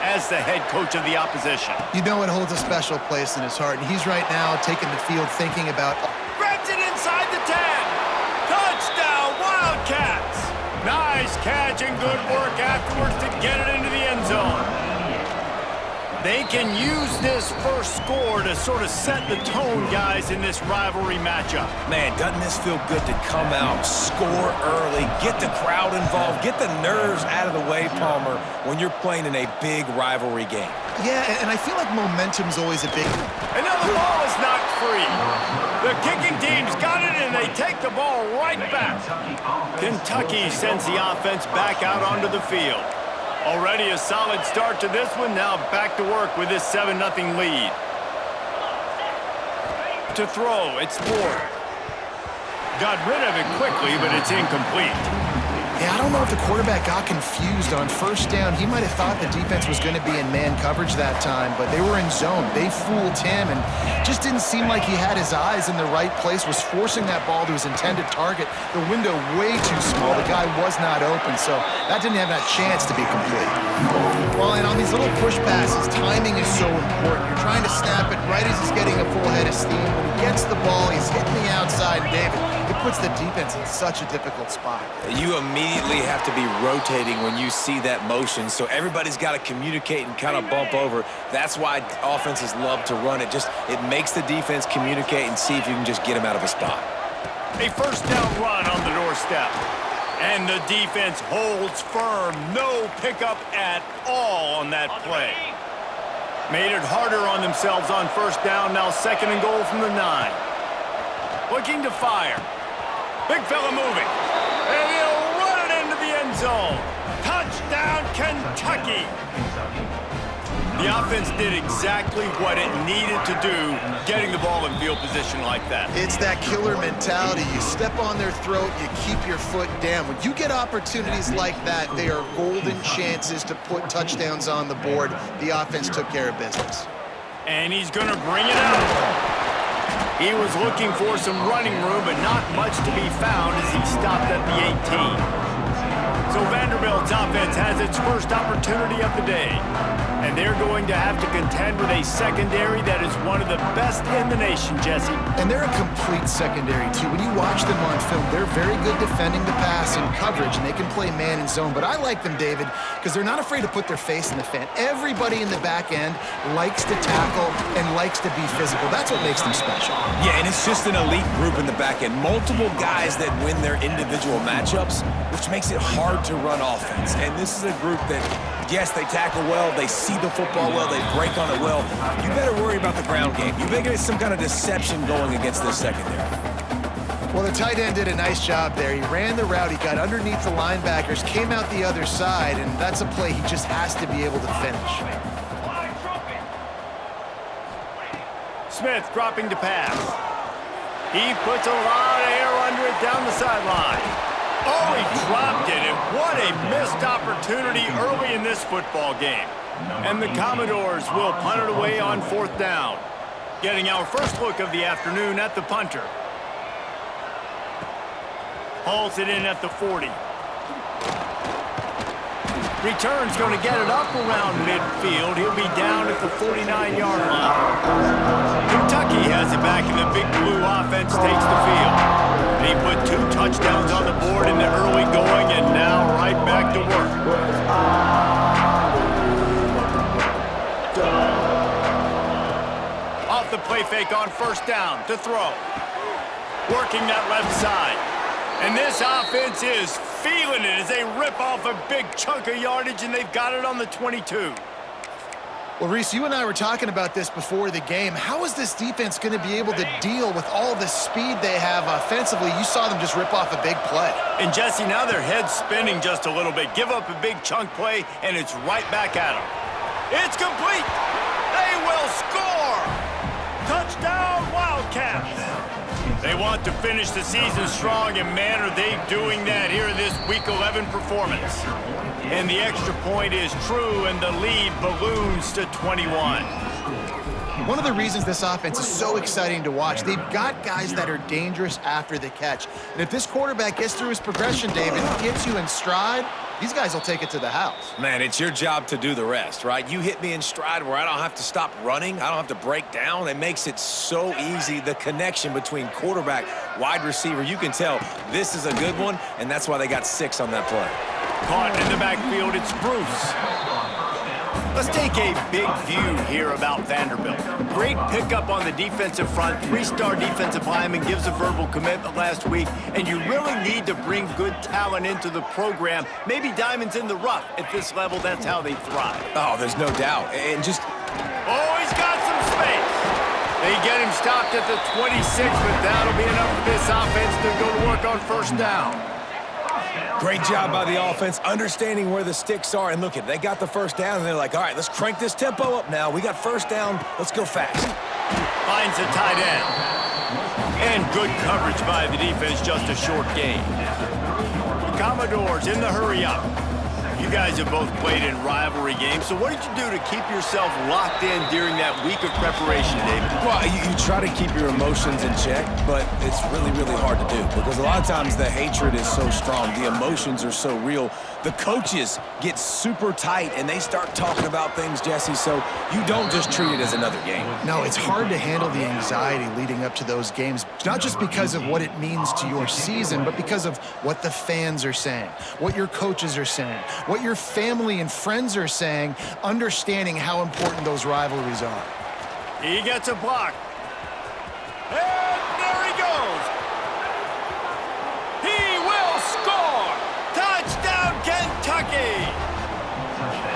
as the head coach of the opposition. You know it holds a special place in his heart, and he's right now taking the field thinking about... Grabs it inside the 10. Touchdown, Wildcats. Nice catch and good work afterwards to get it into the end zone. They can use this first score to sort of set the tone, guys, in this rivalry matchup. Man, doesn't this feel good to come out, score early, get the crowd involved, get the nerves out of the way, Palmer, when you're playing in a big rivalry game? Yeah, and I feel like momentum's always a big... And now the ball is knocked free. The kicking team's got it, and they take the ball right back. Kentucky sends the offense back out onto the field. Already a solid start to this one. Now back to work with this 7-0 lead. To throw, it's Ford. Got rid of it quickly, but it's incomplete. Yeah, I don't know if the quarterback got confused on first down. He might have thought the defense was going to be in man coverage that time, but they were in zone. They fooled him and just didn't seem like he had his eyes in the right place, was forcing that ball to his intended target. The window way too small. The guy was not open, so that didn't have that chance to be complete. Well, and on these little push passes, timing is so important. You're trying to snap it right as he's getting a full head of steam. When he gets the ball, he's hitting the outside, and David, it puts the defense in such a difficult spot. You immediately have to be rotating when you see that motion, so everybody's got to communicate and kind of bump over. That's why offenses love to run it. It makes the defense communicate and see if you can just get him out of a spot. A first down run on the doorstep. And the defense holds firm. No pickup at all on that play. Made it harder on themselves on first down. Now 2nd and goal from the 9. Looking to fire. Big fella moving. And he'll run it into the end zone. Touchdown, Kentucky. The offense did exactly what it needed to do, getting the ball in field position like that. It's that killer mentality. You step on their throat, you keep your foot down. When you get opportunities like that, they are golden chances to put touchdowns on the board. The offense took care of business. And he's going to bring it out. He was looking for some running room, but not much to be found as he stopped at the 18. So Vanderbilt's offense has its first opportunity of the day. And they're going to have to contend with a secondary that is one of the best in the nation, Jesse. And they're a complete secondary, too. When you watch them on film, they're very good defending the pass and coverage, and they can play man and zone. But I like them, David, because they're not afraid to put their face in the fan. Everybody in the back end likes to tackle and likes to be physical. That's what makes them special. Yeah, and it's just an elite group in the back end. Multiple guys that win their individual matchups, which makes it hard to run offense. And this is a group that, yes, they tackle well, they see the football well, they break on it well. You better worry about the ground game. You better get some kind of deception going against this secondary. Well, the tight end did a nice job there. He ran the route, he got underneath the linebackers, came out the other side, and that's a play he just has to be able to finish. Smith dropping to pass. He puts a lot of air under it down the sideline. Oh, he dropped it, and what a missed opportunity early in this football game. And the Commodores will punt it away on 4th down. Getting our first look of the afternoon at the punter. Hauls it in at the 40. Return's going to get it up around midfield. He'll be down at the 49-yard line. Kentucky has it back, and the Big Blue offense takes the field. He put 2 touchdowns on the board in the early going, and now right back to work. Off the play fake on first down to throw. Working that left side. And this offense is feeling it as they rip off a big chunk of yardage, and they've got it on the 22. Well, Reese, you and I were talking about this before the game. How is this defense going to be able to deal with all the speed they have offensively? You saw them just rip off a big play. And, Jesse, now their head's spinning just a little bit. Give up a big chunk play, and it's right back at them. It's complete. They will score. Touchdown, Wildcats. They want to finish the season strong, and man, are they doing that here in this Week 11 performance. And the extra point is true, and the lead balloons to 21. One of the reasons this offense is so exciting to watch, they've got guys that are dangerous after the catch. And if this quarterback gets through his progression, David, gets you in stride, these guys will take it to the house. Man, it's your job to do the rest, right? You hit me in stride where I don't have to stop running. I don't have to break down. It makes it so easy. The connection between quarterback, wide receiver, you can tell this is a good one, and that's why they got 6 on that play. Caught in the backfield, it's Bruce. Let's take a big view here about Vanderbilt. Great pickup on the defensive front. 3-star defensive lineman gives a verbal commitment last week, and you really need to bring good talent into the program. Maybe diamonds in the rough. At this level, that's how they thrive. Oh, there's no doubt. And just... Oh, he's got some space. They get him stopped at the 26, but that'll be enough for this offense to go to work on first down. Great job by the offense, understanding where the sticks are. And look, they got the first down, and they're like, all right, let's crank this tempo up now. We got first down. Let's go fast. Finds the tight end. And good coverage by the defense, just a short gain. The Commodores in the hurry-up. You guys have both played in rivalry games, so what did you do to keep yourself locked in during that week of preparation, David? Well, you try to keep your emotions in check, but it's really, really hard to do because a lot of times the hatred is so strong. The emotions are so real. The coaches get super tight, and they start talking about things, Jesse, so you don't just treat it as another game. No, it's hard to handle the anxiety leading up to those games, not just because of what it means to your season, but because of what the fans are saying, what your coaches are saying, what your family and friends are saying, understanding how important those rivalries are. He gets a block. And there he goes. He will score. Touchdown, Kentucky.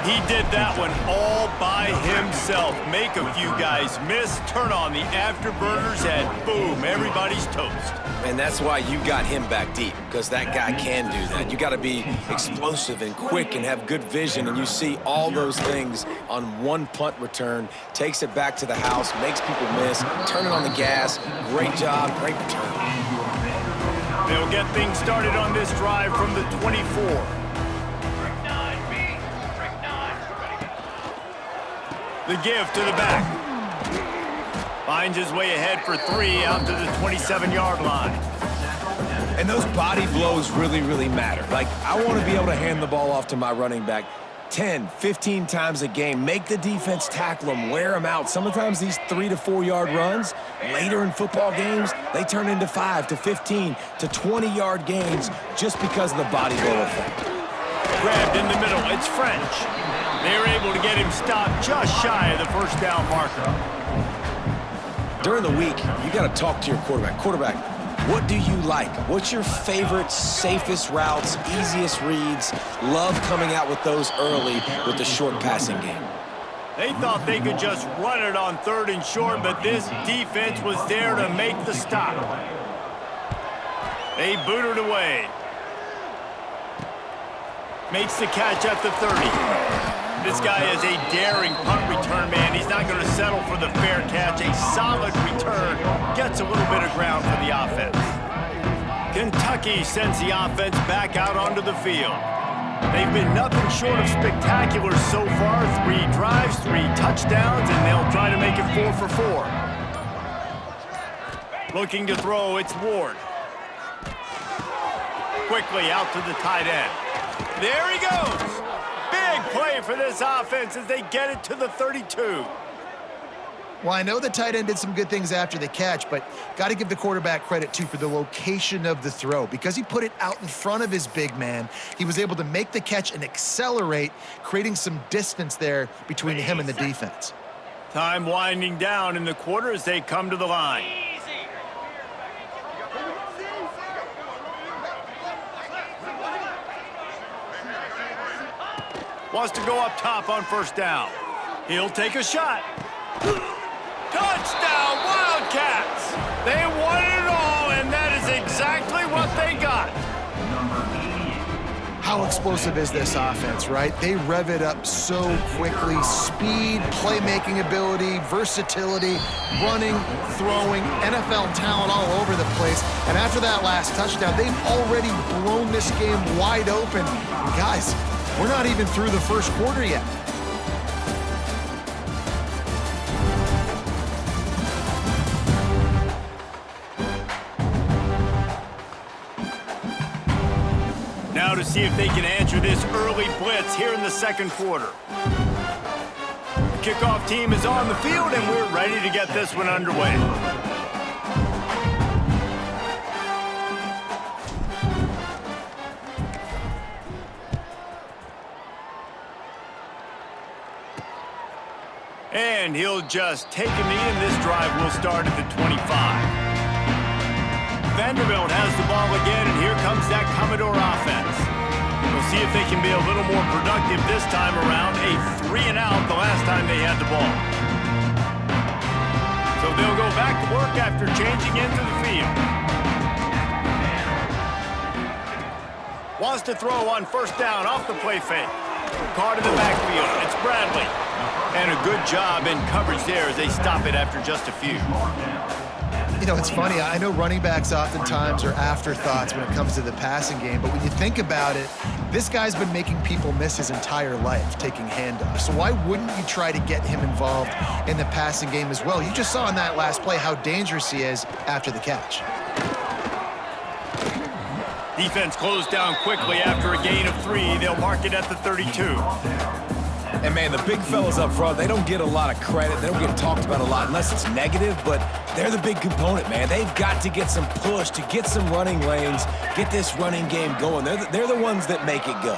He did that one all by himself. Make a few guys miss, turn on the afterburners, and boom, everybody's toast. And that's why you got him back deep, because that guy can do that. You got to be explosive and quick and have good vision, and you see all those things on one punt return, takes it back to the house, makes people miss, turning on the gas. Great job, great return. They'll get things started on this drive from the 24. The give to the back. Finds his way ahead for 3 out to the 27-yard line. And those body blows really, really matter. Like, I want to be able to hand the ball off to my running back 10, 15 times a game. Make the defense tackle them, wear them out. Sometimes these 3 to 4 yard runs, later in football games, they turn into 5 to 15 to 20-yard gains just because of the body blow effect. Grabbed in the middle, it's French. They're able to get him stopped just shy of the first down marker. During the week, you got to talk to your quarterback. Quarterback, what do you like? What's your favorite, safest routes, easiest reads? Love coming out with those early with the short passing game. They thought they could just run it on 3rd and short, but this defense was there to make the stop. They boot it away. Makes the catch at the 30. This guy is a daring punt return man. He's not going to settle for the fair catch. A solid return. Gets a little bit of ground for the offense. Kentucky sends the offense back out onto the field. They've been nothing short of spectacular so far. 3 drives, 3 touchdowns, and they'll try to make it 4 for 4. Looking to throw, it's Ward. Quickly out to the tight end. There he goes. Big play for this offense as they get it to the 32. Well, I know the tight end did some good things after the catch, but got to give the quarterback credit, too, for the location of the throw. Because he put it out in front of his big man, he was able to make the catch and accelerate, creating some distance there between him and the defense. Time winding down in the quarter as they come to the line. Wants to go up top on first down. He'll take a shot. Touchdown, Wildcats! They won it all, and that is exactly what they got. How explosive is this offense, right? They rev it up so quickly. Speed, playmaking ability, versatility, running, throwing, NFL talent all over the place. And after that last touchdown, they've already blown this game wide open. And guys, we're not even through the first quarter yet. Now to see see if they can answer this early blitz here in the second quarter. The kickoff team is on the field, and we're ready to get this one underway. And he'll just take a knee, and this drive will start at the 25. Vanderbilt has the ball again, and here comes that Commodore offense. We'll see if they can be a little more productive this time around. A 3-and-out the last time they had the ball. So they'll go back to work after changing into the field. Wants to throw on first down off the play fake. Caught in the backfield. It's Bradley. And a good job in coverage there as they stop it after just a few. You know, it's funny. I know running backs oftentimes are afterthoughts when it comes to the passing game, but when you think about it, this guy's been making people miss his entire life taking handoffs. So why wouldn't you try to get him involved in the passing game as well? You just saw in that last play how dangerous he is after the catch. Defense closed down quickly after a gain of 3. They'll mark it at the 32. And, man, the big fellas up front, they don't get a lot of credit. They don't get talked about a lot unless it's negative, but they're the big component, man. They've got to get some push, to get some running lanes, get this running game going. They're the ones that make it go.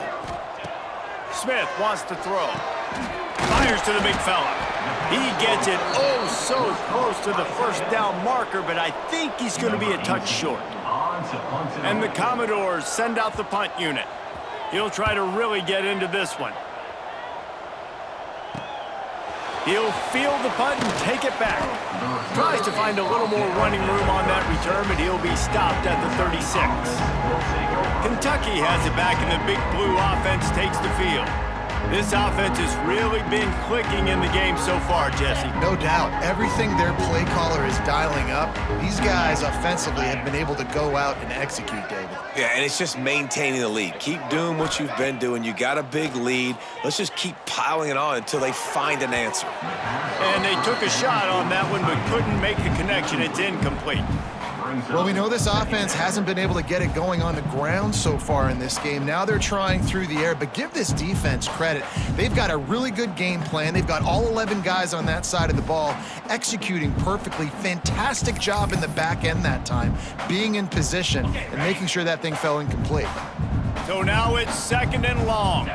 Smith wants to throw. Fires to the big fella. He gets it oh so close to the first down marker, but I think he's going to be a touch short. And the Commodores send out the punt unit. He'll try to really get into this one. He'll field the punt and take it back. Tries to find a little more running room on that return, but he'll be stopped at the 36. Kentucky has it back, and the Big Blue offense takes the field. This offense has really been clicking in the game so far, Jesse. No doubt. Everything their play caller is dialing up, these guys offensively have been able to go out and execute, David. Yeah, and it's just maintaining the lead. Keep doing what you've been doing. You got a big lead. Let's just keep piling it on until they find an answer. And they took a shot on that one, but couldn't make the connection. It's incomplete. Well, we know this offense hasn't been able to get it going on the ground so far in this game. Now they're trying through the air, but give this defense credit. They've got a really good game plan. They've got all 11 guys on that side of the ball executing perfectly. Fantastic job in the back end that time, being in position and making sure that thing fell incomplete. So now it's 2nd and long.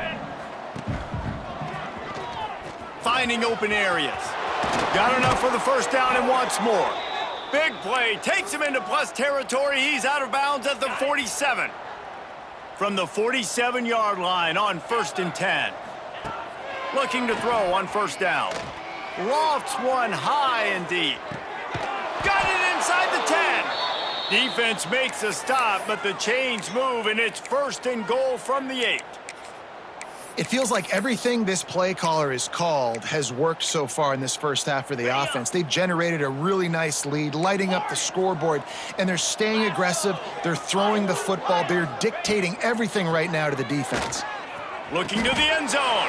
Finding open areas. Got enough for the first down and wants more. Big play, takes him into plus territory. He's out of bounds at the 47. From the 47-yard line on 1st and 10. Looking to throw on first down. Lofts one high and deep. Got it inside the 10. Defense makes a stop, but the chains move, and it's 1st and goal from the 8. It feels like everything this play caller has called has worked so far in this first half for the offense. They've generated a really nice lead, lighting up the scoreboard, and they're staying aggressive. They're throwing the football. They're dictating everything right now to the defense. Looking to the end zone.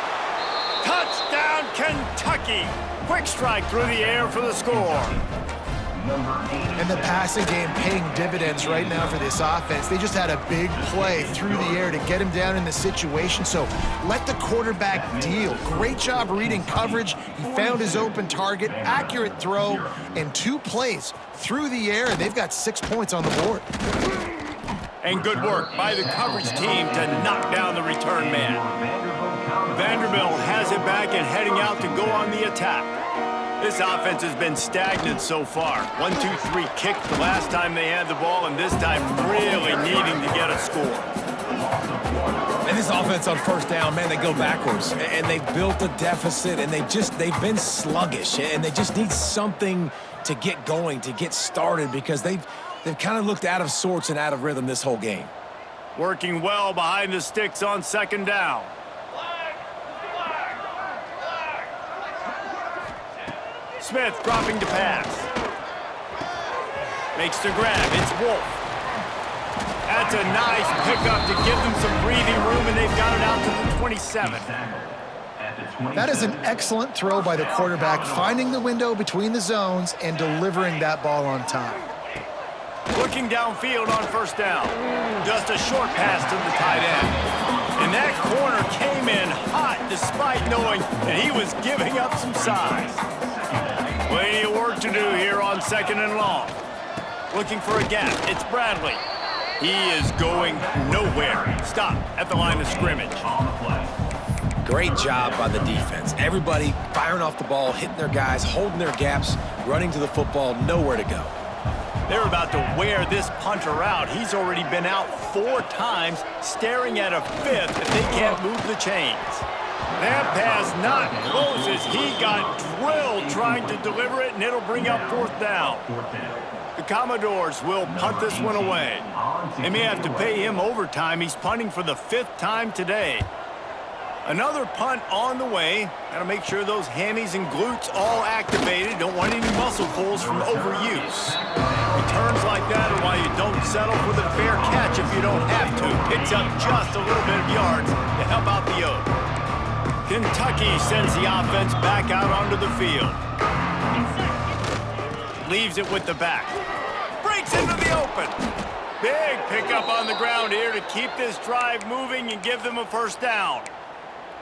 Touchdown, Kentucky. Quick strike through the air for the score. And the passing game paying dividends right now for this offense. They just had a big play through the air to get him down in the situation. So let the quarterback deal. Great job reading coverage. He found his open target, accurate throw, and 2 plays through the air, and they've got 6 points on the board. And good work by the coverage team to knock down the return man. Vanderbilt has it back and heading out to go on the attack. This offense has been stagnant so far. 1-2-3 kick the last time they had the ball, and this time really needing to get a score. And this offense on first down, man, they go backwards. And they've built a deficit, and they've been sluggish. And they just need something to get going, to get started, because they've kind of looked out of sorts and out of rhythm this whole game. Working well behind the sticks on 2nd down. Smith dropping to pass. Makes the grab. It's Wolf. That's a nice pickup to give them some breathing room, and they've got it out to the 27. That is an excellent throw by the quarterback, finding the window between the zones and delivering that ball on time. Looking downfield on first down. Just a short pass to the tight end. And that corner came in hot despite knowing that he was giving up some size. Plenty of work to do here on 2nd and long. Looking for a gap. It's Bradley. He is going nowhere. Stop at the line of scrimmage. Great job by the defense. Everybody firing off the ball, hitting their guys, holding their gaps, running to the football, nowhere to go. They're about to wear this punter out. He's already been out 4 times, staring at a 5th if they can't move the chains. That pass not closes. He got drilled trying to deliver it, and it'll bring up 4th down. The Commodores will punt this one away. They may have to pay him overtime. He's punting for the 5th time today. Another punt on the way. Got to make sure those hammies and glutes all activated. Don't want any muscle pulls from overuse. Returns like that are why you don't settle for the fair catch if you don't have to. Picks up just a little bit of yards to help out the O. Kentucky sends the offense back out onto the field. Leaves it with the back. Breaks into the open. Big pickup on the ground here to keep this drive moving and give them a 1st down.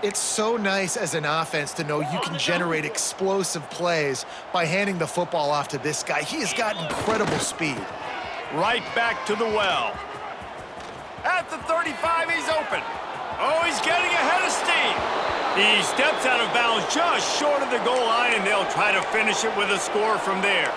It's so nice as an offense to know you can generate explosive plays by handing the football off to this guy. He has got incredible speed. Right back to the well. At the 35, he's open. Oh, he's getting ahead of steam. He steps out of bounds just short of the goal line, and they'll try to finish it with a score from there.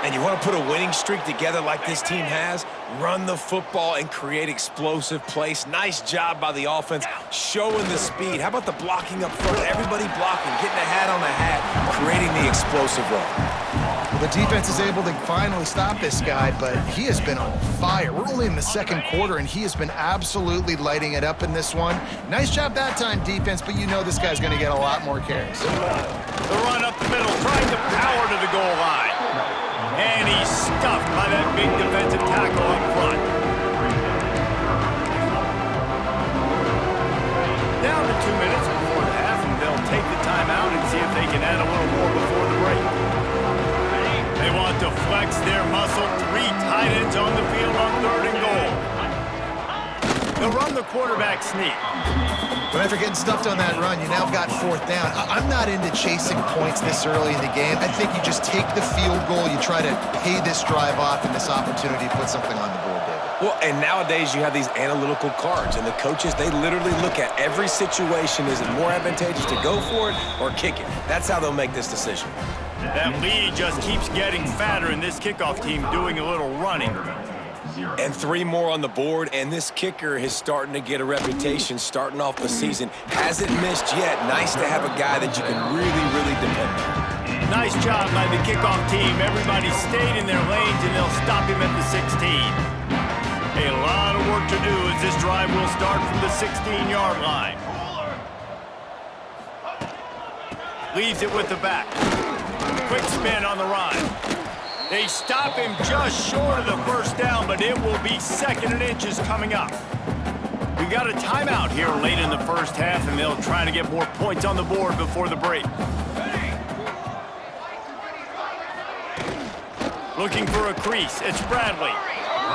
And you want to put a winning streak together like this team has? Run the football and create explosive plays. Nice job by the offense, showing the speed. How about the blocking up front? Everybody blocking, getting a hat on the hat, creating the explosive run. Well, the defense is able to finally stop this guy, but he has been on fire. We're only in the 2nd quarter, and he has been absolutely lighting it up in this one. Nice job that time, defense, but you know this guy's going to get a lot more carries. The run up the middle, trying to power to the goal line. And he's stuffed by that big defensive tackle up front. Down to 2 minutes before the half, and they'll take the timeout and see if they can add a little more before the break. They want to flex their muscle. 3 tight ends on the field on 3rd and goal. They'll run the quarterback sneak. But after getting stuffed on that run, you now got 4th down. I'm not into chasing points this early in the game. I think you just take the field goal, you try to pay this drive off, and this opportunity to put something on the board, David. Well, and nowadays you have these analytical cards, and the coaches, they literally look at every situation. Is it more advantageous to go for it or kick it? That's how they'll make this decision. That lead just keeps getting fatter, and this kickoff team doing a little running. And 3 more on the board, and this kicker is starting to get a reputation starting off the season. Hasn't missed yet. Nice to have a guy that you can really, really depend on. Nice job by the kickoff team. Everybody stayed in their lanes, and they'll stop him at the 16. A lot of work to do as this drive will start from the 16-yard line. Leaves it with the back. Quick spin on the run. They stop him just short of the 1st down, but it will be 2nd and inches coming up. We got a timeout here late in the 1st half, and they'll try to get more points on the board before the break. Looking for a crease. It's Bradley.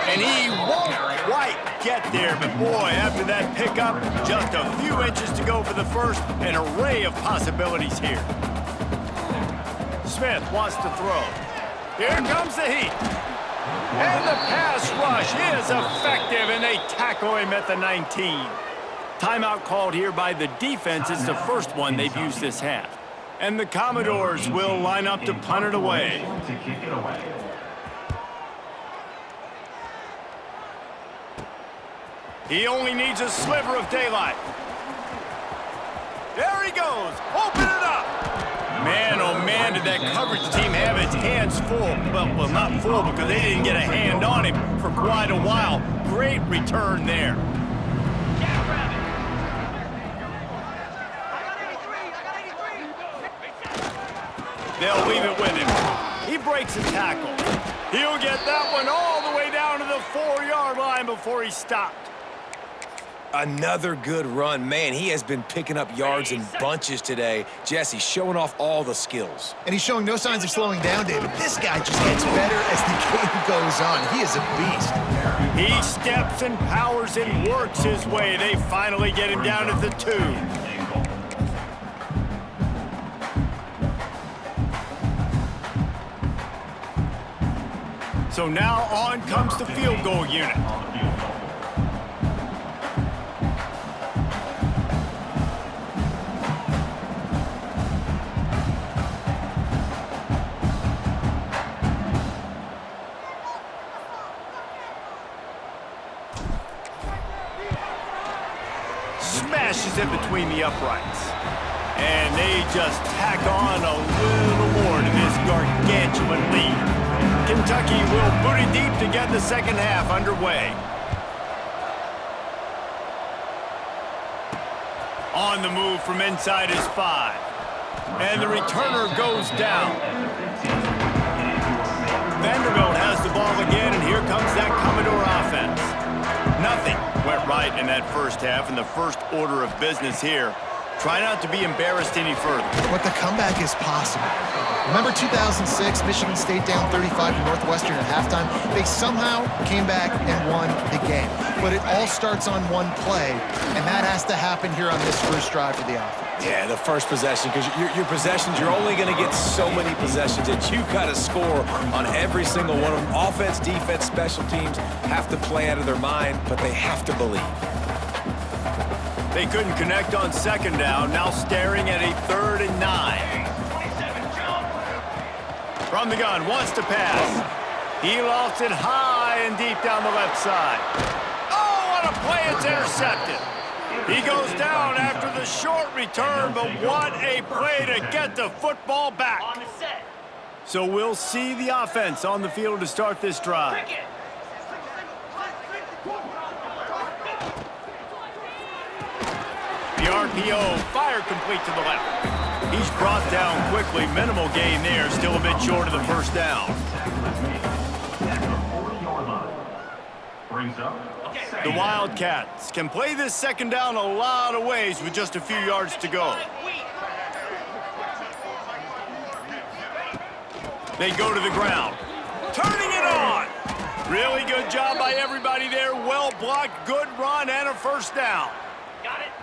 And he won't quite get there, but boy, after that pickup, just a few inches to go for the 1st. An array of possibilities here. Smith wants to throw. Here comes the heat. And the pass rush is effective, and they tackle him at the 19. Timeout called here by the defense. It's the 1st one they've used this half. And the Commodores will line up to punt it away. He only needs a sliver of daylight. There he goes. Open it up. Man, oh man, did that coverage team have its hands full. Well, not full because they didn't get a hand on him for quite a while. Great return there. They'll leave it with him. He breaks a tackle. He'll get that one all the way down to the 4-yard line before he stopped. Another good run. Man, he has been picking up yards in bunches today. Jesse showing off all the skills. And he's showing no signs of slowing down, David. This guy just gets better as the game goes on. He is a beast. He steps and powers and works his way. They finally get him down at the 2. So now on comes the field goal unit. Smashes it between the uprights. And they just tack on a little more to this gargantuan lead. Kentucky will boot it deep to get the second half underway. On the move from inside his 5. And the returner goes down. Vanderbilt has the ball again, and here comes that Commodore offense. Nothing went right in that first half, and the first order of business here. Try not to be embarrassed any further. But the comeback is possible. Remember 2006, Michigan State down 35 to Northwestern at halftime? They somehow came back and won the game. But it all starts on one play, and that has to happen here on this first drive for the offense. Yeah, the first possession, because your possessions, you're only going to get so many possessions that you got to score on every single one of them. Offense, defense, special teams have to play out of their mind, but they have to believe. They couldn't connect on second down, now staring at a 3rd and 9. From the gun, wants to pass. He lost it high and deep down the left side. Oh, what a play, it's intercepted. He goes down after the short return, but what a play to get the football back. So we'll see the offense on the field to start this drive. The RPO, fire complete to the left. He's brought down quickly. Minimal gain there, still a bit short of the first down. The Wildcats can play this second down a lot of ways with just a few yards to go. They go to the ground. Turning it on. Really good job by everybody there. Well blocked, good run, and a first down.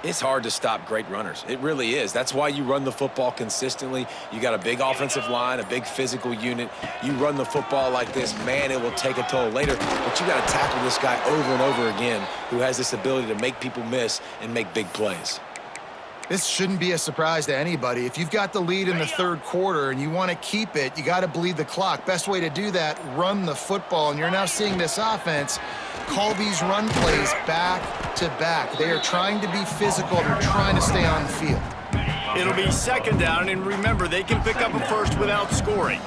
It's hard to stop great runners. It really is. That's why you run the football consistently. You got a big offensive line, a big physical unit. You run the football like this, man, it will take a toll later. But you got to tackle this guy over and over again who has this ability to make people miss and make big plays. This shouldn't be a surprise to anybody. If you've got the lead in the third quarter and you want to keep it, you got to bleed the clock. Best way to do that, run the football. And you're now seeing this offense call these run plays back to back. They are trying to be physical. They're trying to stay on the field. It'll be second down, and remember, they can pick up a first without scoring.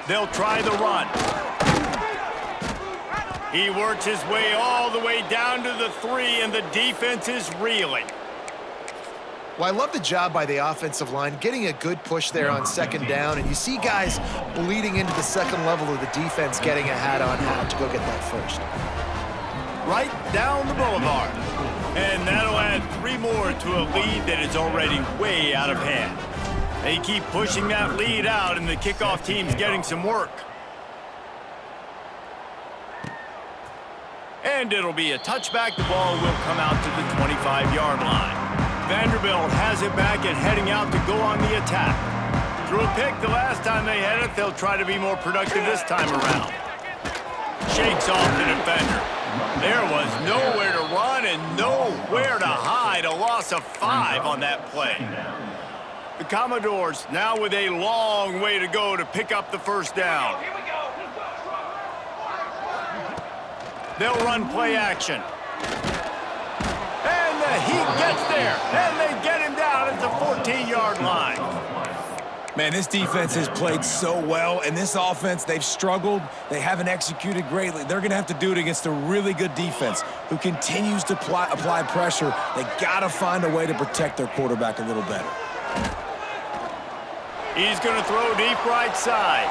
They'll try the run. He works his way all the way down to the 3, and the defense is reeling. Well, I love the job by the offensive line, getting a good push there on second down, and you see guys bleeding into the second level of the defense getting a hat-on-hat to go get that first. Right down the boulevard. And that'll add 3 more to a lead that is already way out of hand. They keep pushing that lead out, and the kickoff team's getting some work. And it'll be a touchback. The ball will come out to the 25-yard line. Vanderbilt has it back and heading out to go on the attack. Threw a pick the last time they had it. They'll try to be more productive this time around. Shakes off the defender. There was nowhere to run and nowhere to hide. A loss of 5 on that play. The Commodores now with a long way to go to pick up the first down. They'll run play action. And the Heat gets there. And they get him down at the 14-yard line. Man, this defense has played so well, and this offense, they've struggled. They haven't executed greatly. They're going to have to do it against a really good defense who continues to apply pressure. They got to find a way to protect their quarterback a little better. He's going to throw deep right side.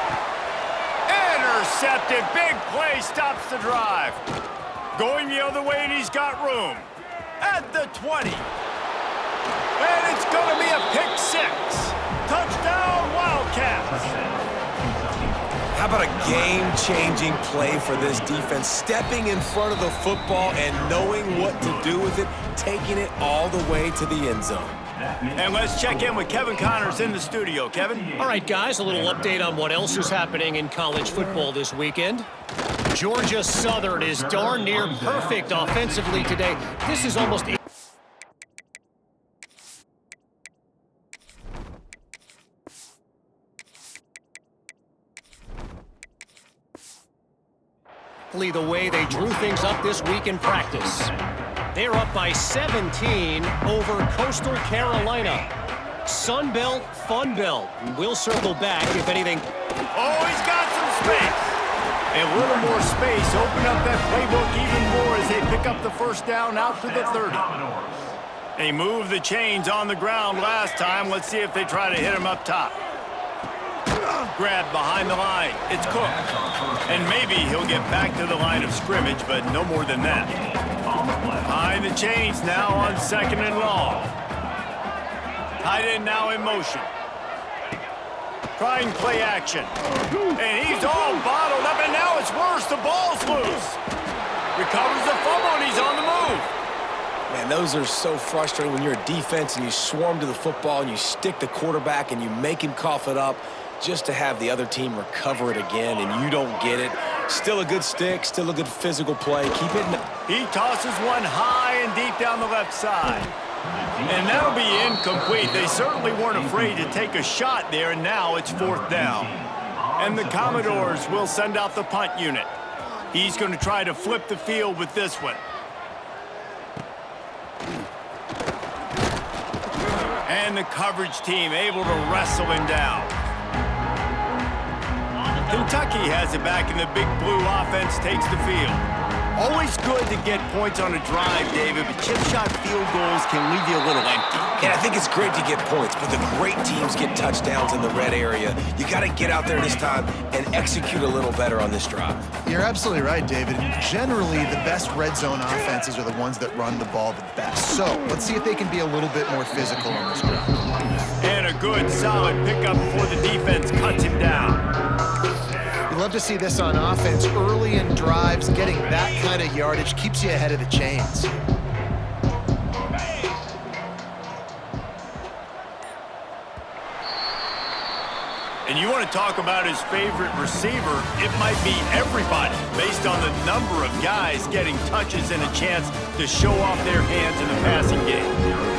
Intercepted. Big play stops the drive. Going the other way, and he's got room. At the 20. And it's going to be a pick six. Touchdown, Wildcats. How about a game-changing play for this defense? Stepping in front of the football and knowing what to do with it, taking it all the way to the end zone. And let's check in with Kevin Connors in the studio. Kevin? All right, guys, a little update on what else is happening in college football this weekend. Georgia Southern is darn near perfect offensively today. This is almost... the way they drew things up this week in practice. They're up by 17 over Coastal Carolina. Sun Belt, Fun Belt. We'll circle back if anything. Oh, he's got some space. A little more space. Open up that playbook even more as they pick up the first down out to the 30. They moved the chains on the ground last time. Let's see if they try to hit him up top. Grab behind the line. It's Cook. And maybe he'll get back to the line of scrimmage, but no more than that. Behind the chains now on second and long. Tight end now in motion. Trying play action. And he's all bottled up, and now it's worse. The ball's loose. Recovers the fumble, and he's on the move. Man, those are so frustrating when you're a defense and you swarm to the football and you stick the quarterback and you make him cough it up just to have the other team recover it again and you don't get it. Still a good stick, still a good physical play. Keep it. He tosses one high and deep down the left side. And that'll be incomplete. They certainly weren't afraid to take a shot there, and now it's fourth down. And the Commodores will send out the punt unit. He's going to try to flip the field with this one. And the coverage team able to wrestle him down. Kentucky has it back, and the Big Blue offense takes the field. Always good to get points on a drive, David, but chip shot field goals can leave you a little empty. And I think it's great to get points, but the great teams get touchdowns in the red area. You got to get out there this time and execute a little better on this drive. You're absolutely right, David. Generally, the best red zone offenses are the ones that run the ball the best. So let's see if they can be a little bit more physical on this drive. And a good, solid pickup before the defense cuts him down. You love to see this on offense. Early in drives, getting that kind of yardage keeps you ahead of the chains. And you want to talk about his favorite receiver, it might be everybody, based on the number of guys getting touches and a chance to show off their hands in the passing game.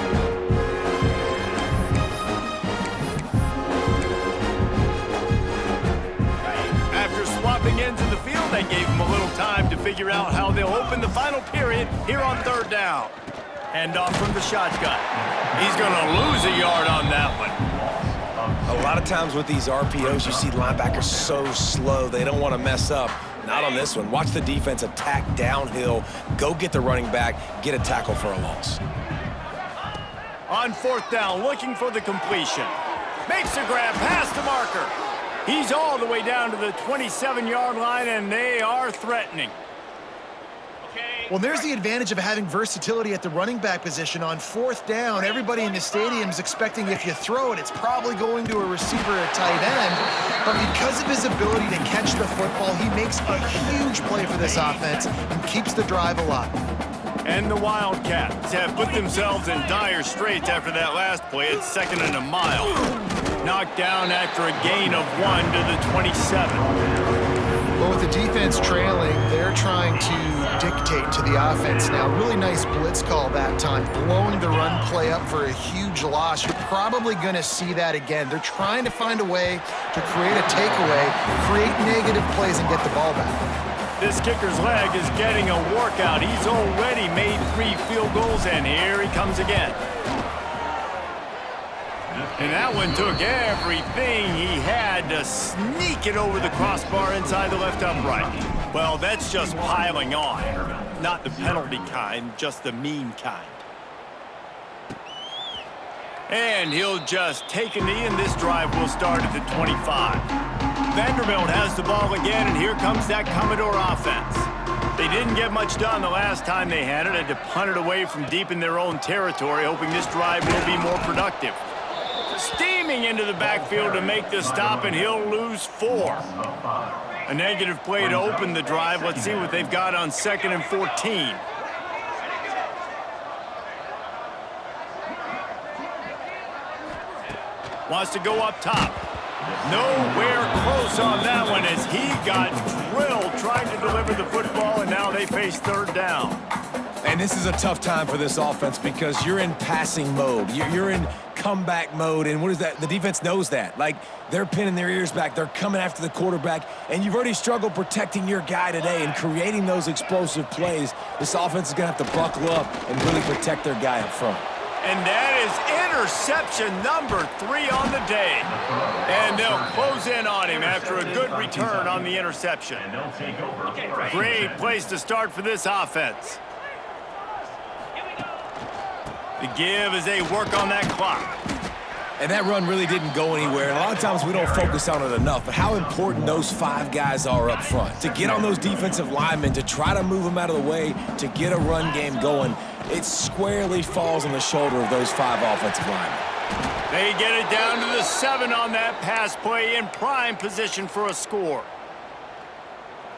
Swapping ends in the field, that gave him a little time to figure out how they'll open the final period here on third down. Hand off from the shotgun. He's going to lose a yard on that one. A lot of times with these RPOs, you see linebackers so slow, they don't want to mess up. Not on this one. Watch the defense attack downhill, go get the running back, get a tackle for a loss. On fourth down, looking for the completion. Makes a grab past the marker. He's all the way down to the 27-yard line, and they are threatening. Well, there's the advantage of having versatility at the running back position. On fourth down, everybody in the stadium is expecting if you throw it, it's probably going to a receiver or a tight end. But because of his ability to catch the football, he makes a huge play for this offense and keeps the drive alive. And the Wildcats have put themselves in dire straits after that last play. It's second and a mile. Knocked down after a gain of 1 to the 27. Well, with the defense trailing, they're trying to dictate to the offense. Now, really nice blitz call that time, blowing the run play up for a huge loss. You're probably going to see that again. They're trying to find a way to create a takeaway, create negative plays, and get the ball back. This kicker's leg is getting a workout. He's already made 3 field goals, and here he comes again. And that one took everything he had to sneak it over the crossbar inside the left upright. Well, that's just piling on. Not the penalty kind, just the mean kind. And he'll just take a knee, and this drive will start at the 25. Vanderbilt has the ball again, and here comes that Commodore offense. They didn't get much done the last time they had it. Had to punt it away from deep in their own territory, hoping this drive will be more productive. Steaming into the backfield to make the stop, and he'll lose 4. A negative play to open the drive. Let's see what they've got on 2nd and 14. Wants to go up top. Nowhere close on that one as he got drilled trying to deliver the football, and now they face 3rd down. And this is a tough time for this offense because you're in passing mode. You're in comeback mode, and what is that? The defense knows that. Like, they're pinning their ears back. They're coming after the quarterback, and you've already struggled protecting your guy today and creating those explosive plays. This offense is going to have to buckle up and really protect their guy up front. And that is interception number 3 on the day. And they'll close in on him after a good return on the interception. Great place to start for this offense. The give as they work on that clock. And that run really didn't go anywhere. And a lot of times we don't focus on it enough, but how important those 5 guys are up front. To get on those defensive linemen, to try to move them out of the way, to get a run game going, it squarely falls on the shoulder of those 5 offensive linemen. They get it down to the 7 on that pass play, in prime position for a score.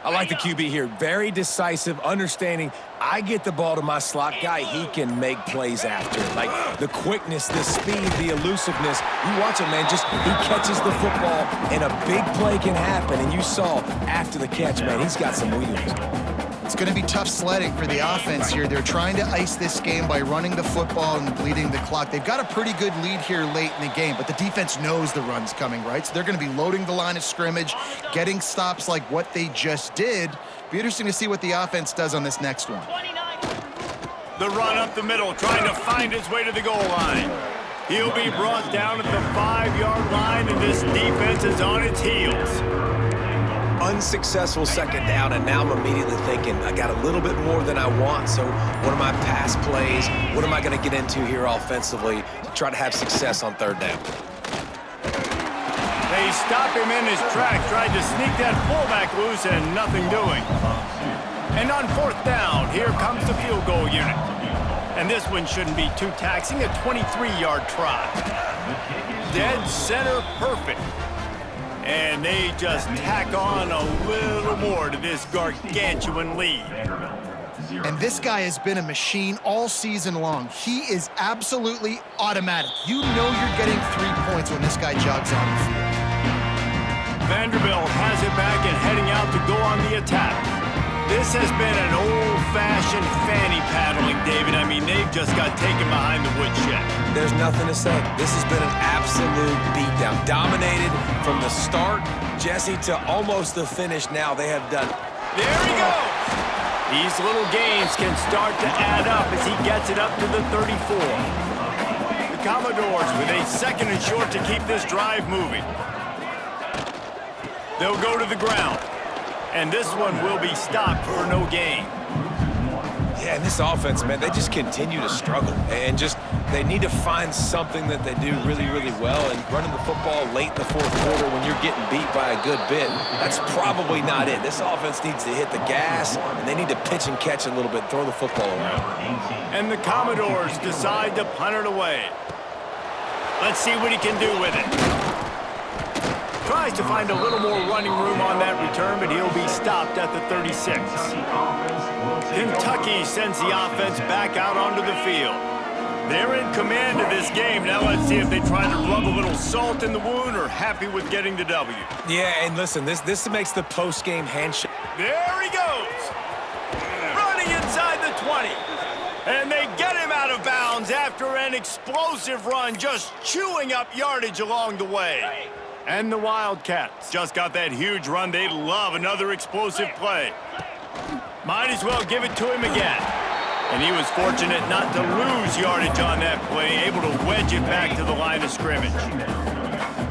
I like the QB here. Very decisive, understanding I get the ball to my slot guy, he can make plays after. Like the quickness, the speed, the elusiveness. You watch him, man, just he catches the football and a big play can happen. And you saw after the catch, man, he's got some wheels. It's going to be tough sledding for the offense here. They're trying to ice this game by running the football and bleeding the clock. They've got a pretty good lead here late in the game, but the defense knows the run's coming, right? So they're going to be loading the line of scrimmage, getting stops like what they just did. Be interesting to see what the offense does on this next one. The run up the middle, trying to find his way to the goal line. He'll be brought down at the 5-yard line, and this defense is on its heels. Unsuccessful 2nd down, and now I'm immediately thinking, I got a little bit more than I want, so what are my pass plays? What am I going to get into here offensively to try to have success on 3rd down? They stop him in his tracks, tried to sneak that fullback loose, and nothing doing. And on 4th down, here comes the field goal unit. And this one shouldn't be too taxing, a 23-yard try. Dead center perfect. And they just tack on a little more to this gargantuan lead. And this guy has been a machine all season long. He is absolutely automatic. You know you're getting 3 points when this guy jogs on the field. Vanderbilt has it back and heading out to go on the attack. This has been an old-fashioned fanny paddling, David. I mean, they've just got taken behind the woodshed. There's nothing to say. This has been an absolute beatdown. Dominated from the start, Jesse, to almost the finish now. They have done. There he goes. These little gains can start to add up as he gets it up to the 34. The Commodores with a 2nd and short to keep this drive moving. They'll go to the ground. And this one will be stopped for no gain. Yeah, and this offense, man, they just continue to struggle. And just, they need to find something that they do really, really well. And running the football late in the 4th quarter when you're getting beat by a good bit, that's probably not it. This offense needs to hit the gas, and they need to pitch and catch a little bit, throw the football around. And the Commodores decide to punt it away. Let's see what he can do with it. Tries to find a little more running room on that return, but he'll be stopped at the 36. Kentucky sends the offense back out onto the field. They're in command of this game. Now let's see if they try to rub a little salt in the wound or happy with getting the W. Yeah, and listen, this makes the post-game handshake. There he goes. Running inside the 20. And they get him out of bounds after an explosive run, just chewing up yardage along the way. And the Wildcats just got that huge run. They love another explosive play. Might as well give it to him again. And he was fortunate not to lose yardage on that play, able to wedge it back to the line of scrimmage.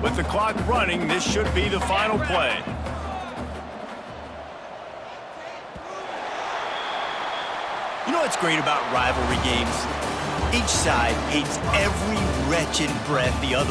With the clock running, this should be the final play. You know what's great about rivalry games? Each side hates every wretched breath the other